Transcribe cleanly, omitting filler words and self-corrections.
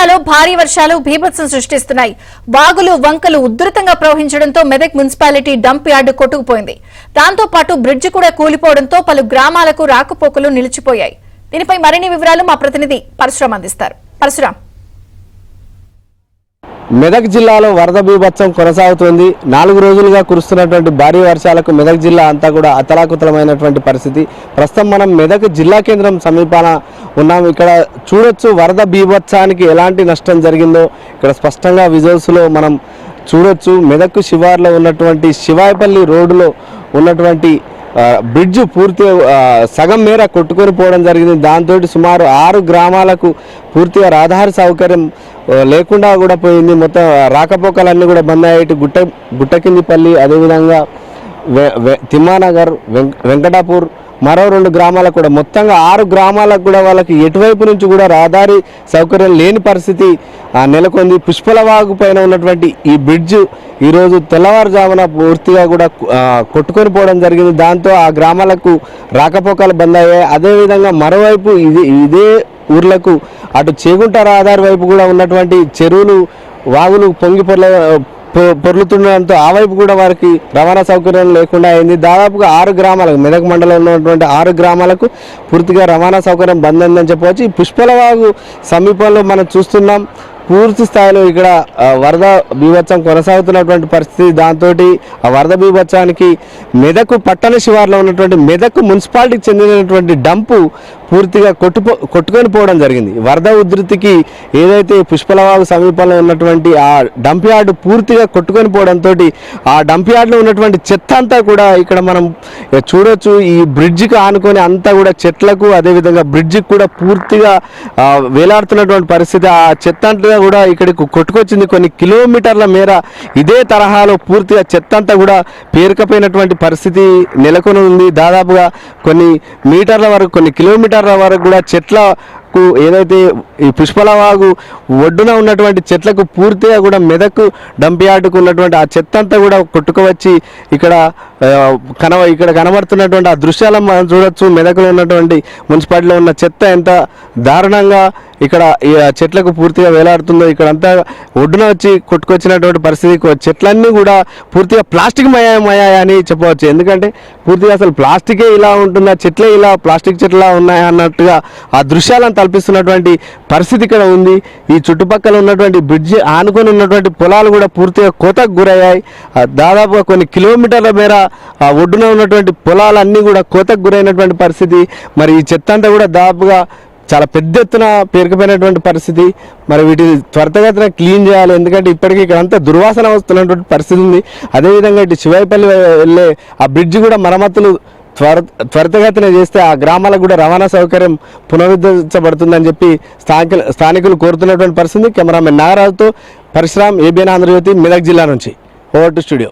జిల్లాలో భారీ వర్షాలు బీభత్సం సృష్టిస్తున్నాయి. వాగులు వంకలు ఉధృతంగా ప్రవహించడంతో మెదక్ మున్సిపాలిటీ డంప్ యార్డు కొట్టుకుపోయింది. దాంతో పాటు బ్రిడ్జి కూడా కూలిపోవడంతో పలు గ్రామాలకు రాకపోకలు నిలిచిపోయాయి. దీనిపై మరిన్ని వివరాలు మా ప్రతినిధి పరశురామ్ అందిస్తారు. పరశురామ్, మెదక్ జిల్లాలో వరద బీభత్సం కొనసాగుతోంది. 4 రోజులుగా కురుస్తున్నటువంటి భారీ వర్షాలకు మెదక్ జిల్లా అంతా కూడా అతలాకుతలమైనటువంటి పరిస్థితి. ప్రస్తుతం మనం మెదక్ జిల్లా కేంద్రం సమీపాన ఉన్నాం. ఇక్కడ చూడొచ్చు వరద బీభత్సానికి ఎలాంటి నష్టం జరిగిందో ఇక్కడ స్పష్టంగా విజువల్స్లో మనం చూడొచ్చు. మెదక్ శివార్లో ఉన్నటువంటి శివాయపల్లి రోడ్డులో ఉన్నటువంటి బ్రిడ్జ్ పూర్తి సగం మేర కొట్టుకొని పోవడం జరిగింది. దాంతో సుమారు 6 గ్రామాలకు పూర్తిగా రహదారి సౌకర్యం లేకుండా కూడా పోయింది. మొత్తం రాకపోకలన్నీ కూడా బంద్ అయ్యేటి గుట్టకిందిపల్లి, అదేవిధంగా తిమ్మానగర్, వెంకటాపూర్, మరో 2 గ్రామాలకు కూడా మొత్తంగా 6 గ్రామాలకు కూడా వాళ్ళకి ఎటువైపు నుంచి కూడా రహదారి సౌకర్యం లేని పరిస్థితి నెలకొంది. పుష్పలవాగు పైన ఉన్నటువంటి ఈ బ్రిడ్జ్ ఈరోజు తెల్లవారుజామున పూర్తిగా కూడా కొట్టుకొని పోవడం జరిగింది. దాంతో ఆ గ్రామాలకు రాకపోకలు బంద్ అయ్యాయి. అదేవిధంగా మరోవైపు ఇదే ఊర్లకు అటు చేగుంట రహదారి వైపు కూడా ఉన్నటువంటి చెరువులు వాగులు పొంగి పొర్లుతుండడంతో ఆ వైపు కూడా వారికి రవాణా సౌకర్యం లేకుండా అయింది. దాదాపుగా 6 గ్రామాలకు, మెదక్ మండలంలో ఉన్నటువంటి 6 గ్రామాలకు పూర్తిగా రవాణా సౌకర్యం బంద్ అయిందని చెప్పవచ్చు. ఈ పుష్పలవాగు సమీపంలో మనం చూస్తున్నాం పూర్తి స్థాయిలో ఇక్కడ వరద బీభత్సం కొనసాగుతున్నటువంటి పరిస్థితి. దాంతో ఆ వరద బీభత్సానికి మెదక్ పట్టణ శివార్లో ఉన్నటువంటి మెదక్ మున్సిపాలిటీకి చెందినటువంటి డంపు పూర్తిగా కొట్టుకొని పోవడం జరిగింది. వరద ఉధృతికి ఏదైతే పుష్పలవాగు సమీపంలో ఉన్నటువంటి ఆ డంప్ యార్డు పూర్తిగా కొట్టుకొని పోవడంతో ఆ డంప్ యార్డులో ఉన్నటువంటి చెత్త అంతా కూడా ఇక్కడ మనం చూడొచ్చు. ఈ బ్రిడ్జికి ఆనుకొని అంతా కూడా చెట్లకు, అదేవిధంగా బ్రిడ్జికి కూడా పూర్తిగా వేలాడుతున్నటువంటి పరిస్థితి. ఆ చెత్త అంతా కూడా ఇక్కడికి కొట్టుకొచ్చింది. కొన్ని కిలోమీటర్ల మేర ఇదే తరహాలో పూర్తిగా చెత్త అంతా కూడా పేరుకపోయినటువంటి పరిస్థితి నెలకొని ఉంది. దాదాపుగా కొన్ని మీటర్ల వరకు, కొన్ని కిలోమీటర్ల వరకు కూడా చెట్లకు, ఏదైతే ఈ పుష్పలవాగు ఒడ్డున ఉన్నటువంటి చెట్లకు పూర్తిగా కూడా మెదక్ డంప్ యార్డుకు ఉన్నటువంటి ఆ చెత్త అంతా కూడా కొట్టుకువచ్చి ఇక్కడ కనబడుతున్నటువంటి ఆ దృశ్యాలను మనం చూడొచ్చు. మెదక్లో ఉన్నటువంటి మున్సిపాలిటీలో ఉన్న చెత్త ఎంత దారుణంగా ఇక్కడ ఈ చెట్లకు పూర్తిగా వేలాడుతుందో, ఇక్కడంతా ఒడ్డున వచ్చి కొట్టుకొచ్చినటువంటి పరిస్థితి. చెట్లన్నీ కూడా పూర్తిగా ప్లాస్టిక్ మయాయా అని చెప్పవచ్చు. ఎందుకంటే పూర్తిగా అసలు ప్లాస్టికే ఇలా ఉంటుందా, చెట్లే ఇలా ప్లాస్టిక్ చెట్లా ఉన్నాయా అన్నట్టుగా ఆ దృశ్యాలను తలపిస్తున్నటువంటి పరిస్థితి ఇక్కడ ఉంది. ఈ చుట్టుపక్కల ఉన్నటువంటి బ్రిడ్జి ఆనుకొని ఉన్నటువంటి పొలాలు కూడా పూర్తిగా కోతకు గురయ్యాయి. దాదాపుగా కొన్ని కిలోమీటర్ల మేర ఆ ఒడ్డున ఉన్నటువంటి పొలాలన్నీ కూడా కోతకు గురైనటువంటి పరిస్థితి. మరి ఈ చెత్త అంతా కూడా దాదాపుగా చాలా పెద్ద ఎత్తున పేరుకుపోయినటువంటి పరిస్థితి. మరి వీటిని త్వరితగతిన క్లీన్ చేయాలి. ఎందుకంటే ఇప్పటికీ ఇక్కడ అంతా దుర్వాసన వస్తున్నటువంటి పరిస్థితి ఉంది. అదేవిధంగా ఇటు శివాయపల్లి వెళ్ళే ఆ బ్రిడ్జి కూడా మరమ్మతులు త్వరితగతిన చేస్తే ఆ గ్రామాలకు కూడా రవాణా సౌకర్యం పునరుద్ధరించబడుతుందని చెప్పి స్థానికులు కోరుతున్నటువంటి పరిస్థితి. కెమెరామెన్ నాగరాజుతో పరశురామ్, ఏబిఎన్ ఆంధ్రజ్యోతి, మెదక్ జిల్లా నుంచి. Over to studio.